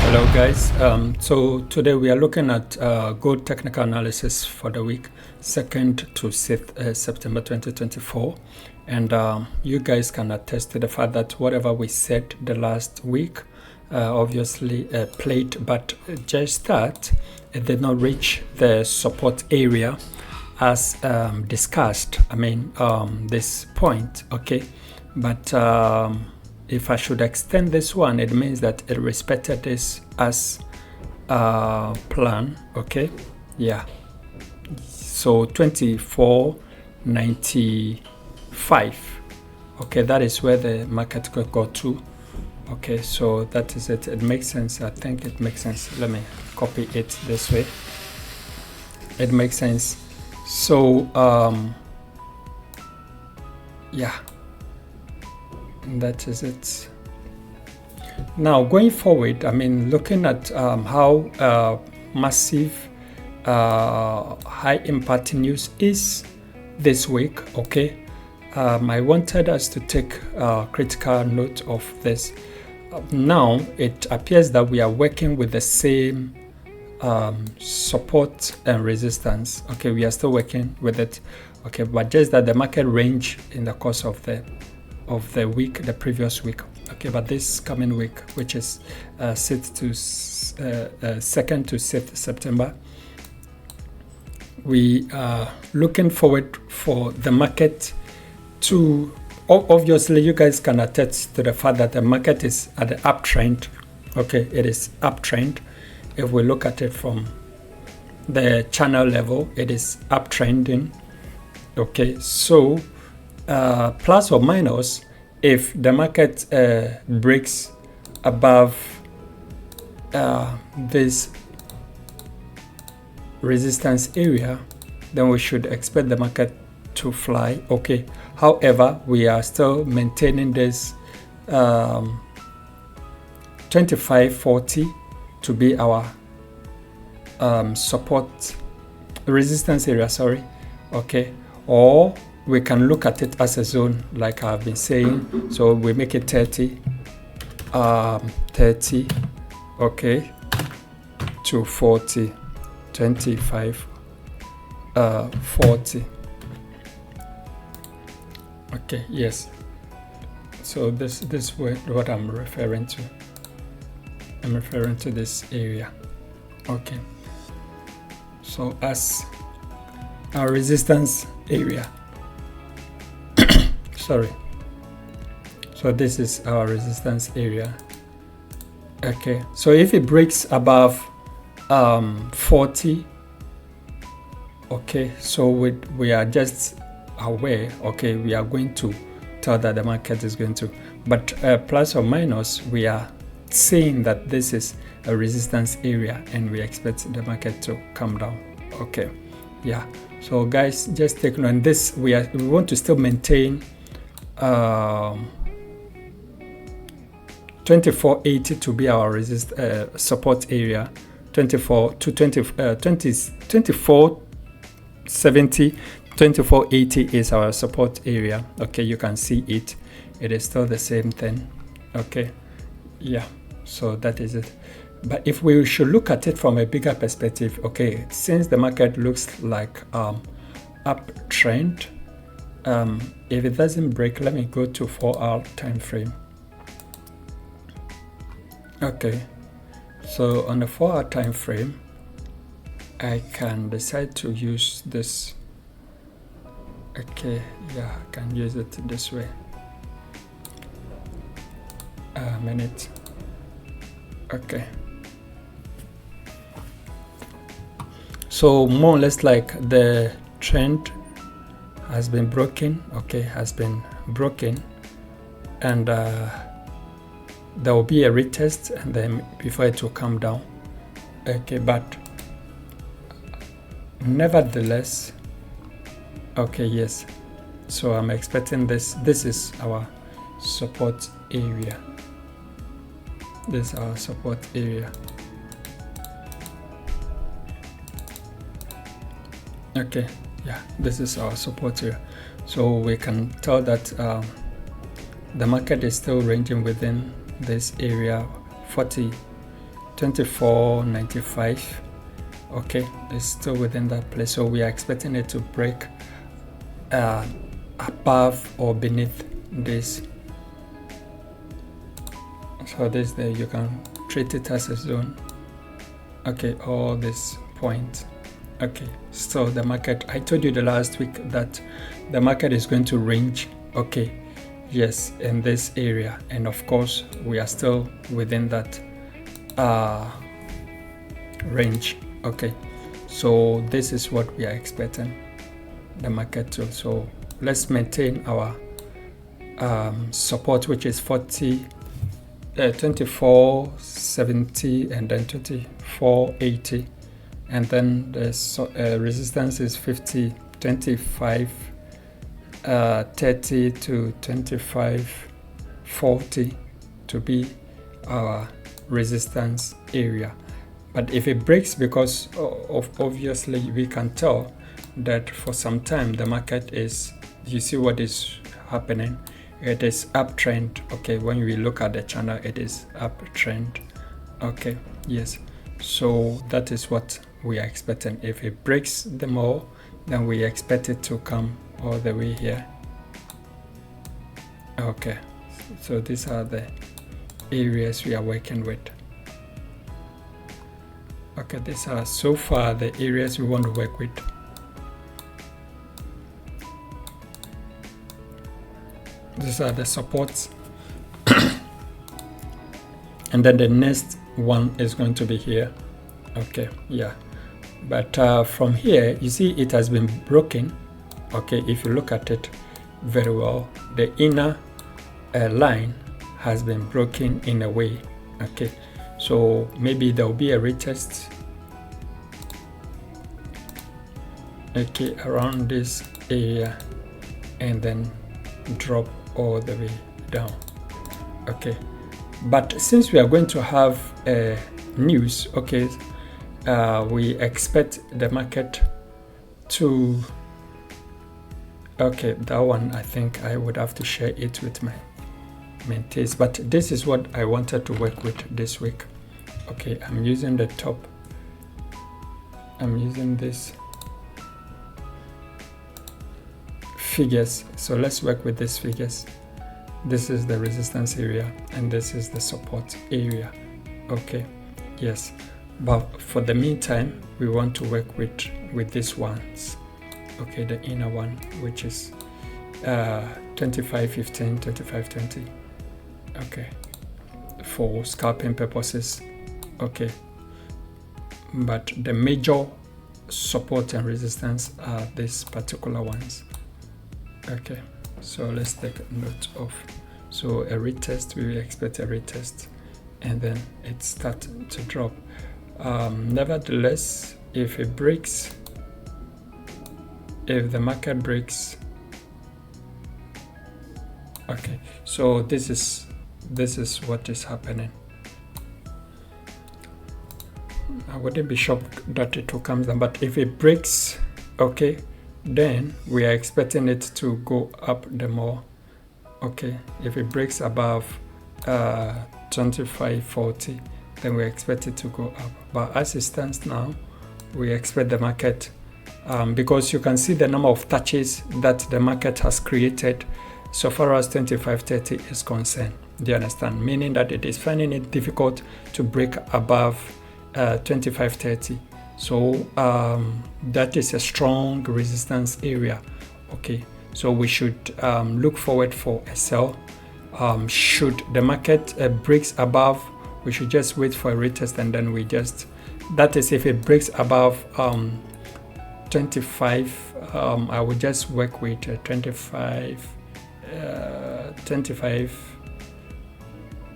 Hello guys, so today we are looking at gold technical analysis for the week 2nd to 6th September 2024, and you guys can attest to the fact that whatever we said the last week obviously played, but just that it did not reach the support area as discussed. This point, okay, but if I should extend this one, it means that it respected this as plan, okay? Yeah. So 24.95. Okay, that is where the market could go to. Okay, so that is it. It makes sense. I think it makes sense. Let me copy it this way. It makes sense. So, yeah. That is it. Now going forward, looking at how massive high impact news is this week, okay, I wanted us to take critical note of this. Now it appears that we are working with the same support and resistance. Okay, we are still working with it, okay, but just that the market range in the course of the week, the previous week, okay, but this coming week, which is 2nd to 6th September, we are looking forward for the market to, obviously you guys can attest to the fact that the market is at the uptrend. Okay, it is uptrend. If we look at it from the channel level, it is uptrending. Okay, so plus or minus, if the market breaks above this resistance area, then we should expect the market to fly. Okay, however, we are still maintaining this 25.40 to be our support resistance area, sorry, okay, or we can look at it as a zone, like I've been saying. So we make it 30, okay, to 40, 25, 40. Okay, yes. So this is what I'm referring to. I'm referring to this area. Okay. So as our resistance area. Sorry. So this is our resistance area. Okay. So if it breaks above 40, okay, so we are just aware, okay, we are going to tell that the market is going to, but plus or minus, we are saying that this is a resistance area and we expect the market to come down. Okay. Yeah. So guys, just take note on this. We want to still maintain 24.80 to be our support area. 24.70, 24.80 is our support area. Okay, you can see it. It is still the same thing. Okay, yeah. So that is it. But if we should look at it from a bigger perspective, okay, since the market looks like uptrend, if it doesn't break, let me go to 4-hour time frame. Okay, so on the 4-hour time frame, I can decide to use this. Okay, yeah, I can use it this way. A minute. Okay. So more or less like the trend has been broken, okay, has been broken, and there will be a retest and then before it will come down. Okay, but nevertheless, okay, yes, so I'm expecting this is our support area. This is our support area. Okay, yeah, this is our support area. So we can tell that the market is still ranging within this area 40 24.95. Okay, it's still within that place, so we are expecting it to break above or beneath this. So this there, you can treat it as a zone. Okay, all this point. Okay, so the market, I told you the last week that the market is going to range. Okay, yes, in this area, and of course we are still within that range. Okay, so this is what we are expecting the market to. So let's maintain our support, which is 24.70 and then 24.80, and then the resistance is 25.30 to 25.40 to be our resistance area. But if it breaks, because of obviously we can tell that for some time the market is, you see what is happening, it is uptrend. Okay, when we look at the channel, it is uptrend. Okay, yes, so that is what we are expecting. If it breaks the more, then we expect it to come all the way here. Okay, so these are the areas we are working with. Okay, these are so far the areas we want to work with. These are the supports. And then the next one is going to be here. Okay, yeah. But from here, you see it has been broken. Okay, if you look at it very well, the inner line has been broken in a way. Okay, so maybe there will be a retest, okay, around this area, and then drop all the way down. Okay, but since we are going to have news, okay, we expect the market to, okay, that one I think I would have to share it with my mentees, but this is what I wanted to work with this week. Okay, I'm using the top, I'm using this figures, so let's work with these figures. This is the resistance area and this is the support area. Okay, yes, but for the meantime we want to work with these ones. Okay, the inner one, which is 25.15, 25.20. okay, for scalping purposes. Okay, but the major support and resistance are these particular ones. Okay, so let's take note of, so a retest, we will expect a retest and then it starts to drop. Nevertheless, if it breaks, if the market breaks, okay, so this is what is happening. I wouldn't be shocked that it will come down, but if it breaks, okay, then we are expecting it to go up the more. Okay, if it breaks above 25.40, then we expect it to go up. But as it stands now, we expect the market, because you can see the number of touches that the market has created so far as 25.30 is concerned. Do you understand? Meaning that it is finding it difficult to break above 25.30. So that is a strong resistance area. Okay, so we should look forward for a sell. Should the market breaks above, we should just wait for a retest, and then we just, that is if it breaks above 25, I would just work with 25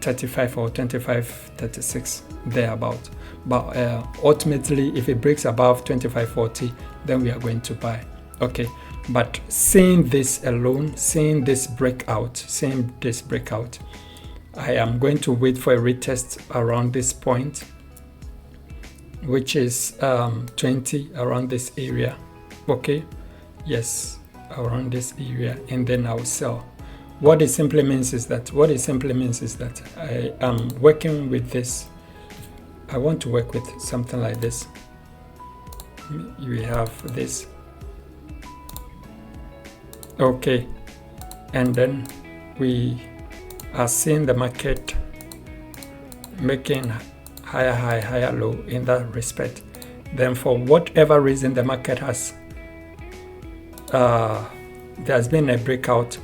35 or 25.36 thereabout. But ultimately, if it breaks above 25.40, then we are going to buy. Okay, but seeing this alone, seeing this breakout, I am going to wait for a retest around this point, which is 20, around this area. Okay, yes, around this area, and then I'll sell. What it simply means is that I am working with this I want to work with something like this. We have this. Okay, and then we are seeing the market making higher high, higher low in that respect. Then for whatever reason the market has there's been a breakout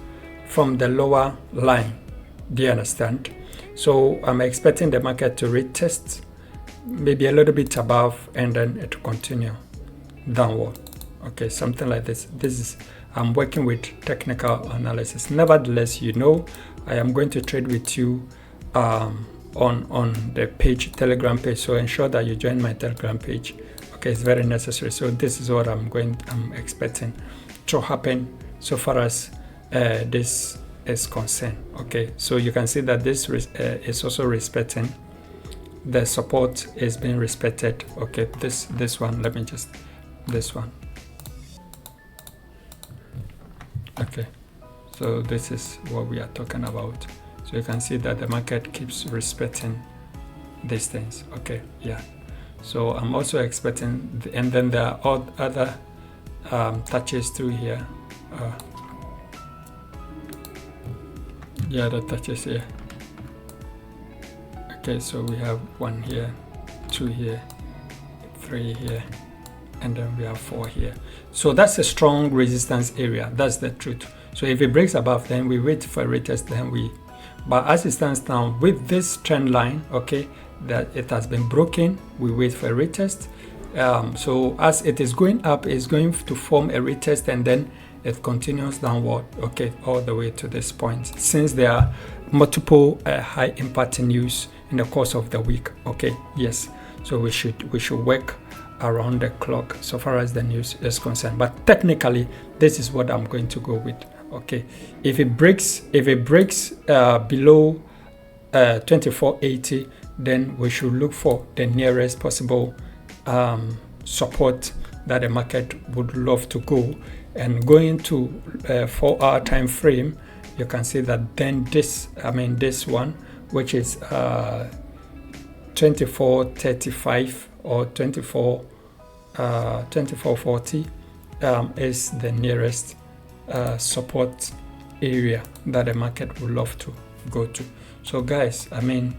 from the lower line. Do you understand? So I'm expecting the market to retest maybe a little bit above, and then it will continue downward. Okay, something like this. This is, I'm working with technical analysis. Nevertheless, you know, I am going to trade with you on the page, Telegram page. So ensure that you join my Telegram page. Okay, it's very necessary. So this is what I'm expecting to happen so far as this is concerned. Okay, so you can see that this is also respecting the support, is being respected. Okay, this one, let me just, this one. Okay, so this is what we are talking about. So you can see that the market keeps respecting these things. Okay, yeah. So I'm also expecting, and then there are other touches through here. Yeah, the touches here. Okay, so we have 1 here, 2 here, 3 here, and then we have 4 here. So that's a strong resistance area. That's the truth. So if it breaks above, then we wait for a retest, then we, but as it stands now with this trend line, okay, that it has been broken, we wait for a retest. So as it is going up, it's going to form a retest, and then it continues downward, okay, all the way to this point, since there are multiple high impact news in the course of the week. Okay, yes, so we should work around the clock so far as the news is concerned. But technically, this is what I'm going to go with. Okay, if it breaks below 2480, then we should look for the nearest possible support that the market would love to go. And going to 4-hour time frame, you can see that then this one, which is 2435 or 2440 is the nearest support area that the market would love to go to. So guys, I mean,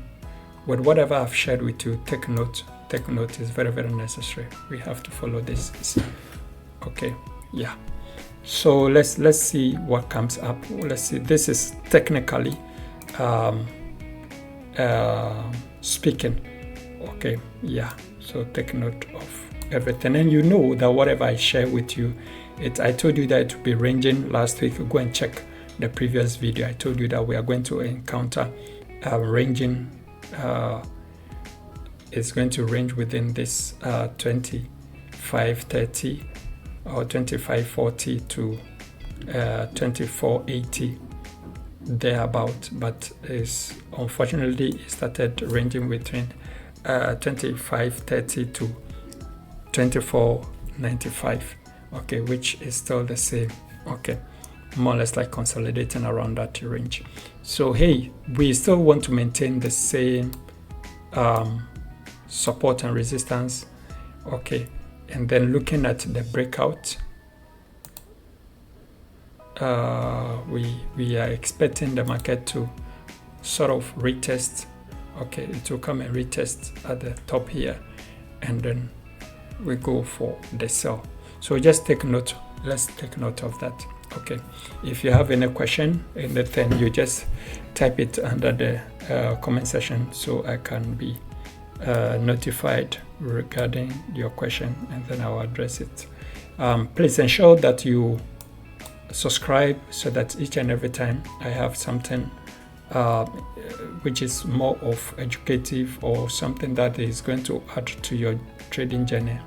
with whatever I've shared with you, take note. Take note, is very, very necessary. We have to follow this. Okay, yeah. So let's see what comes up. Let's see. This is technically speaking. Okay, yeah. So take note of everything, and you know that whatever I share with you, I told you that it would be ranging last week. Go and check the previous video. I told you that we are going to encounter ranging. It's going to range within this 2530 or 2540 to 2480 thereabout, but is unfortunately it started ranging between 2530 to 2495. Okay, which is still the same. Okay, more or less like consolidating around that range. So hey, we still want to maintain the same support and resistance. Okay, and then looking at the breakout, we are expecting the market to sort of retest. Okay, it will come and retest at the top here, and then we go for the sell. So just take note. Let's take note of that. Okay, if you have any question, anything, you just type it under the comment section so I can be notified regarding your question, and then I'll address it. Please ensure that you subscribe so that each and every time I have something which is more of educative or something that is going to add to your trading journey,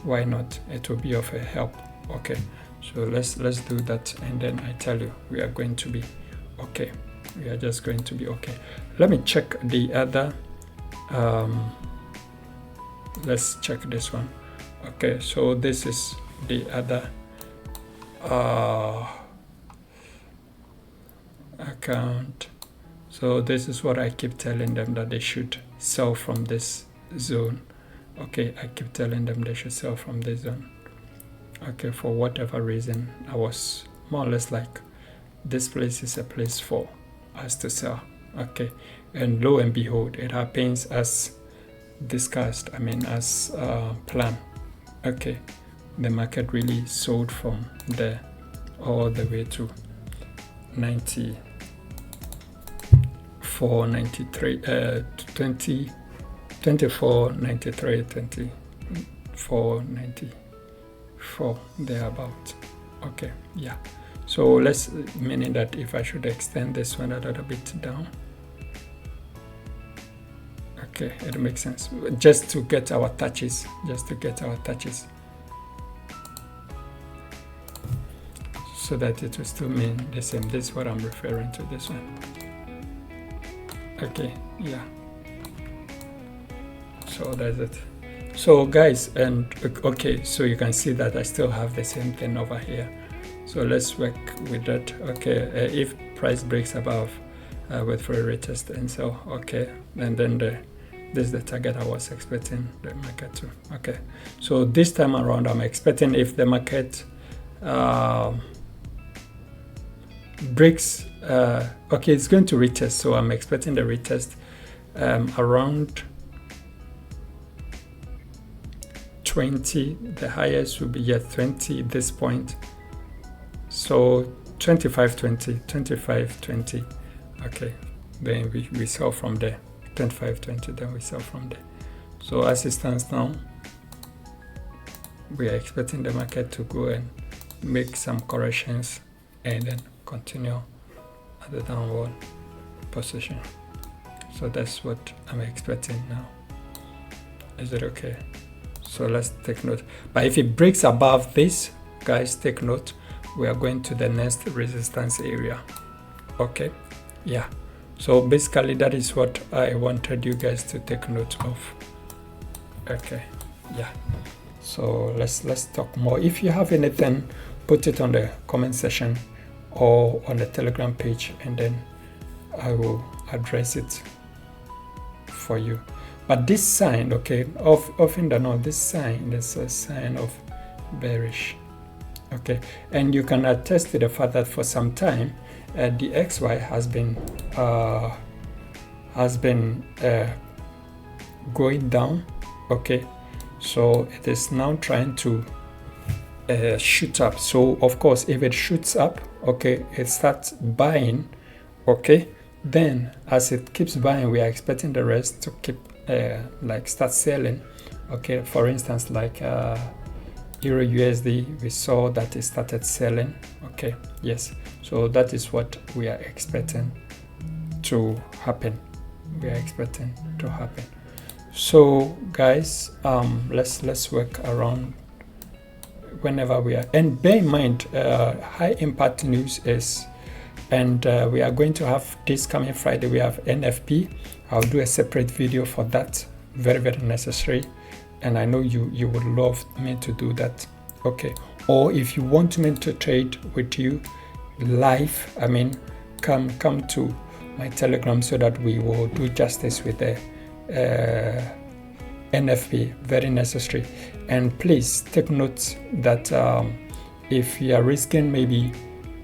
why not? It will be of a help. Okay, so let's do that, and then I tell you we are going to be okay. We are just going to be okay. Let me check the other. Let's check this one. Okay, so this is the other account. So this is what I keep telling them, that they should sell from this zone. Okay, I keep telling them they should sell from this zone. Okay, for whatever reason, I was more or less like, this place is a place for us to sell. Okay, and lo and behold, it happens as discussed, as planned. Okay, the market really sold from there all the way to 94, 93, 20, 24, 93, 24, 94, thereabout. Okay, yeah. So let's, meaning that if I should extend this one a little bit down. Okay, it makes sense. Just to get our touches, so that it will still mean the same. This is what I'm referring to, this one. Okay, yeah. So that's it. So guys, and okay, so you can see that I still have the same thing over here. So let's work with that. Okay, if price breaks above, wait for a retest and so, okay, and then this is the target I was expecting the market to. Okay, so this time around I'm expecting, if the market breaks, okay, it's going to retest, so I'm expecting the retest around 20. The highest will be at 20 at this point, so 25.20. Okay, then we sell from there. 25.20, then we sell from there. So as it stands now, we are expecting the market to go and make some corrections and then continue at the downward position. So that's what I'm expecting now. Is it okay? So let's take note. But if it breaks above this, guys, take note, we are going to the next resistance area. Okay, yeah. So basically that is what I wanted you guys to take note of. Okay, yeah. So let's talk more. If you have anything, put it on the comment section or on the Telegram page, and then I will address it for you. But this sign, okay, often than not, this sign is a sign of bearish. Okay, and you can attest to the fact that for some time the XY has been going down. Okay, so it is now trying to shoot up. So of course, if it shoots up, okay, it starts buying. Okay, then as it keeps buying, we are expecting the rest to keep like start selling. Okay, for instance, like Euro USD, we saw that it started selling. Okay, yes, so that is what we are expecting to happen. So guys, let's work around whenever we are, and bear in mind, high impact news is, and we are going to have this coming Friday, we have NFP. I'll do a separate video for that, very necessary, and I know you would love me to do that. Okay, or if you want me to trade with you live, come to my Telegram so that we will do justice with the NFP, very necessary. And please take note that if you are risking maybe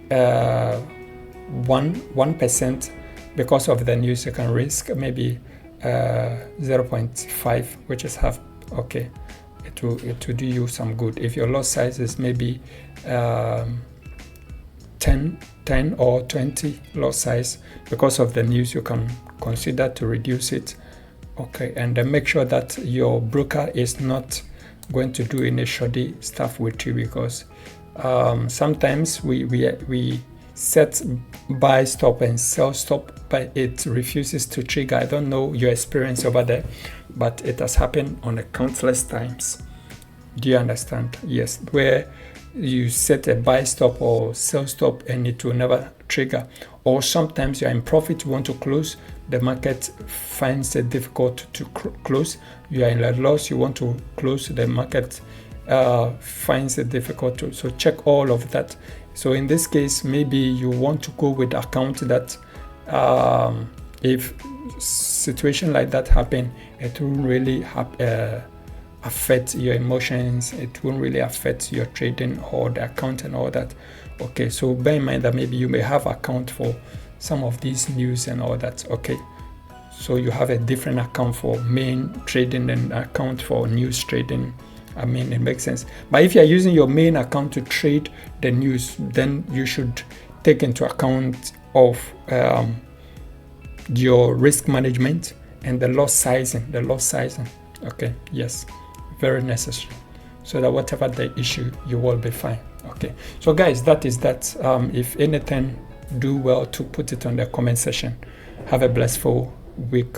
1% because of the news, you can risk maybe 0.5, which is half. Okay, it will do you some good. If your lot size is maybe 10 or 20 lot size, because of the news, you can consider to reduce it. Okay, and then make sure that your broker is not going to do any shoddy stuff with you, because sometimes we set buy stop and sell stop, but it refuses to trigger. I don't know your experience over there, but it has happened on a countless times. Do you understand? Yes, where you set a buy stop or sell stop and it will never trigger. Or sometimes you're in profit, you want to close, the market finds it difficult to close. You are in a loss, you want to close, the market finds it difficult to. So check all of that. So in this case, maybe you want to go with account that if situation like that happen, it won't really affect your emotions. It won't really affect your trading or the account and all that. Okay, so bear in mind that maybe you may have account for some of these news and all that. Okay, so you have a different account for main trading and account for news trading. I mean, it makes sense. But if you're using your main account to trade the news, then you should take into account of your risk management and the loss sizing. Okay, yes, very necessary, so that whatever the issue, you will be fine. Okay, so guys, that is that. If anything, do well to put it on the comment section. Have a blissful week.